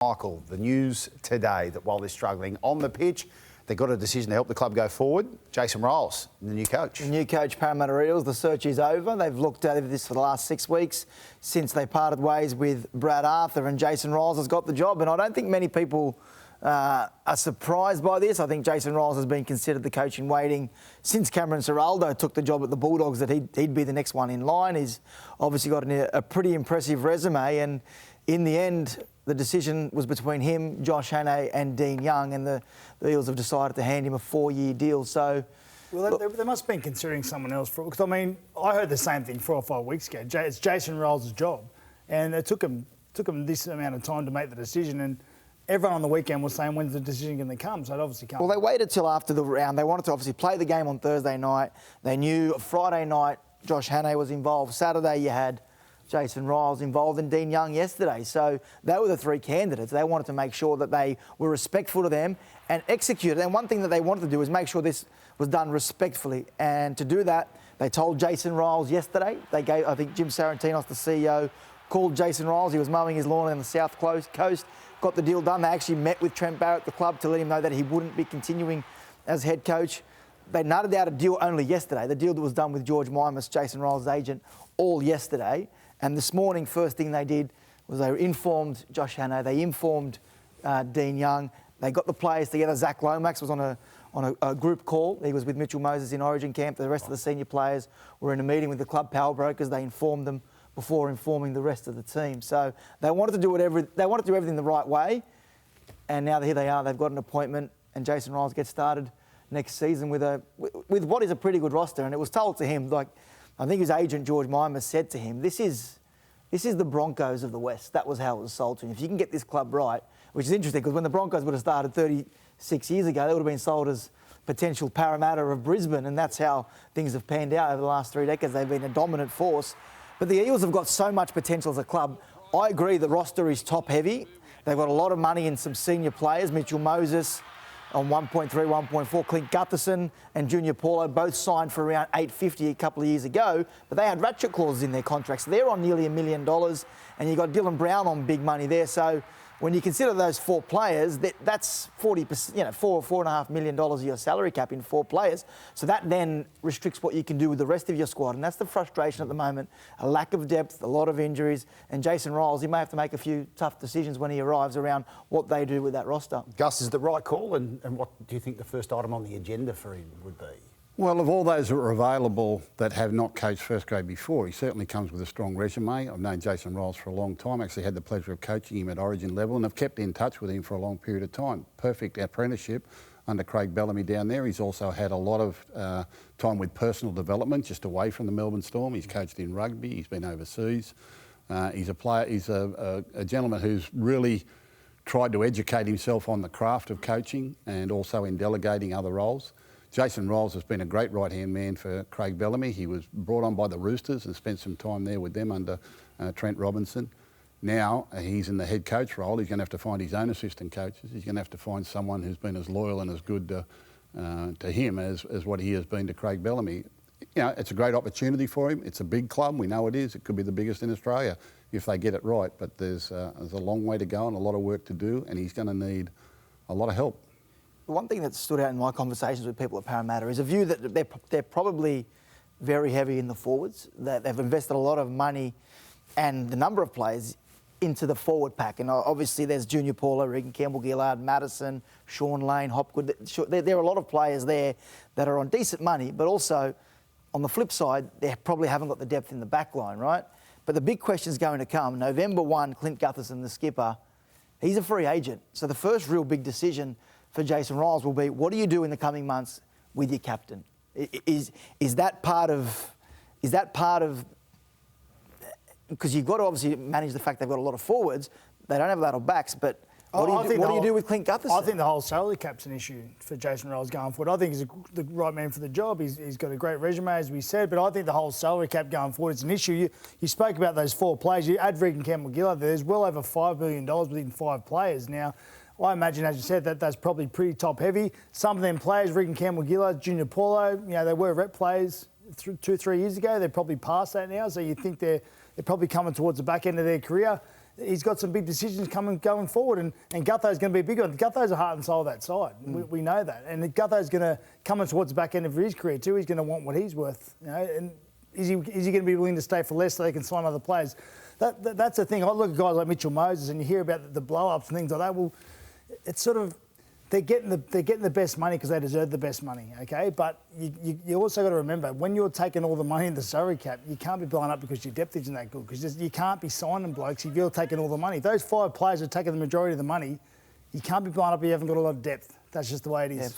Michael, the news today that while they're struggling on the pitch, they've got a decision to help the club go forward. Jason Ryles, the new coach. The new coach, Parramatta Eels, the search is over. They've looked at this for the last 6 weeks since they parted ways with Brad Arthur, and Jason Ryles has got the job. And I don't think many people are surprised by this. I think Jason Ryles has been considered the coach in waiting since Cameron Ciraldo took the job at the Bulldogs, that he'd be the next one in line. He's obviously got a pretty impressive resume, and in the end, the decision was between him, Josh Hannay and Dean Young, and the Eels have decided to hand him a 4-year deal. So, well, they must have been considering someone else for it. Because, I mean, I heard the same thing 4 or 5 weeks ago. It's Jason Ryles' job. And it took him this amount of time to make the decision. And everyone on the weekend was saying, when's the decision going to come? So it obviously can't. Well, they waited till after the round. They wanted to obviously play the game on Thursday night. They knew Friday night Josh Hannay was involved. Saturday you had Jason Ryles involved, and Dean Young yesterday. So they were the 3 candidates. They wanted to make sure that they were respectful to them and executed. And one thing that they wanted to do was make sure this was done respectfully. And to do that, they told Jason Ryles yesterday. They gave, I think Jim Sarantinos, the CEO, called Jason Ryles. He was mowing his lawn on the south coast, got the deal done. They actually met with Trent Barrett, the club, to let him know that he wouldn't be continuing as head coach. They nutted out a deal only yesterday, the deal that was done with George Mimas, Jason Ryles' agent, all yesterday. And this morning, first thing they did was they informed Josh Hannay, they informed Dean Young. They got the players together. Zach Lomax was on a group call. He was with Mitchell Moses in Origin camp. The rest of the senior players were in a meeting with the club power brokers. They informed them before informing the rest of the team. So they wanted to do everything the right way. And now here they are. They've got an appointment, and Jason Ryles gets started next season with what is a pretty good roster. And it was told to him, like, I think his agent, George Mimas, said to him, this is the Broncos of the West. That was how it was sold to him. If you can get this club right, which is interesting, because when the Broncos would have started 36 years ago, they would have been sold as potential Parramatta of Brisbane, and that's how things have panned out over the last 3 decades. They've been a dominant force. But the Eels have got so much potential as a club. I agree the roster is top-heavy. They've got a lot of money in some senior players. Mitchell Moses on 1.3, 1.4. Clint Gutherson and Junior Paulo both signed for around $850 a couple of years ago, but they had ratchet clauses in their contracts. They're on nearly $1 million, and you've got Dylan Brown on big money there. So when you consider those 4 players, that's 40%, $4.5 million of your salary cap in 4 players. So that then restricts what you can do with the rest of your squad, and that's the frustration at the moment. A lack of depth, a lot of injuries, and Jason Ryles, he may have to make a few tough decisions when he arrives around what they do with that roster. Gus, is the right call, and what do you think the first item on the agenda for him would be? Well, of all those that are available that have not coached first grade before, he certainly comes with a strong resume. I've known Jason Ryles for a long time. Actually had the pleasure of coaching him at Origin level, and I've kept in touch with him for a long period of time. Perfect apprenticeship under Craig Bellamy down there. He's also had a lot of time with personal development just away from the Melbourne Storm. He's coached in rugby. He's been overseas. He's a player. He's a gentleman who's really tried to educate himself on the craft of coaching and also in delegating other roles. Jason Ryles has been a great right-hand man for Craig Bellamy. He was brought on by the Roosters and spent some time there with them under Trent Robinson. Now he's in the head coach role. He's going to have to find his own assistant coaches. He's going to have to find someone who's been as loyal and as good to him as what he has been to Craig Bellamy. You know, it's a great opportunity for him. It's a big club. We know it is. It could be the biggest in Australia if they get it right. But there's a long way to go and a lot of work to do, and he's going to need a lot of help. One thing that stood out in my conversations with people at Parramatta is a view that they're probably very heavy in the forwards, that they've invested a lot of money and the number of players into the forward pack. And obviously there's Junior Paulo, Regan Campbell-Gillard, Madison, Sean Lane, Hopgood. There are a lot of players there that are on decent money, but also on the flip side, they probably haven't got the depth in the back line, right? But the big question is going to come. November 1, Clint Gutherson, the skipper, he's a free agent. So the first real big decision for Jason Ryles will be, what do you do in the coming months with your captain? Is that part of, because you've got to obviously manage the fact they've got a lot of forwards, they don't have a lot of backs, but what do you do with Clint Gutherson? I think the whole salary cap's an issue for Jason Ryles going forward. I think he's the right man for the job. He's got a great resume, as we said, but I think the whole salary cap going forward is an issue. You spoke about those 4 players. You add Regan Campbell-Gillard, there's well over $5 billion within 5 players. Now, I imagine, as you said, that's probably pretty top-heavy. Some of them players, Regan Campbell-Gillard, Junior Paulo, they were rep players 2 or 3 years ago. They're probably past that now, so you think they're probably coming towards the back end of their career. he's got some big decisions going forward, and Gutho's going to be a big one. Gutho's the heart and soul of that side. We know that. And Gutho's going to come towards the back end of his career too. He's going to want what he's worth. You know, and is he going to be willing to stay for less so they can sign other players? That's the thing. I look at guys like Mitchell Moses, and you hear about the blow-ups and things like that. Well, it's sort of they're getting the best money because they deserve the best money, okay? But you also got to remember, when you're taking all the money in the salary cap, you can't be blowing up because your depth isn't that good, because you can't be signing blokes if you're taking all the money. If those 5 players are taking the majority of the money, you can't be blowing up if you haven't got a lot of depth. That's just the way it is.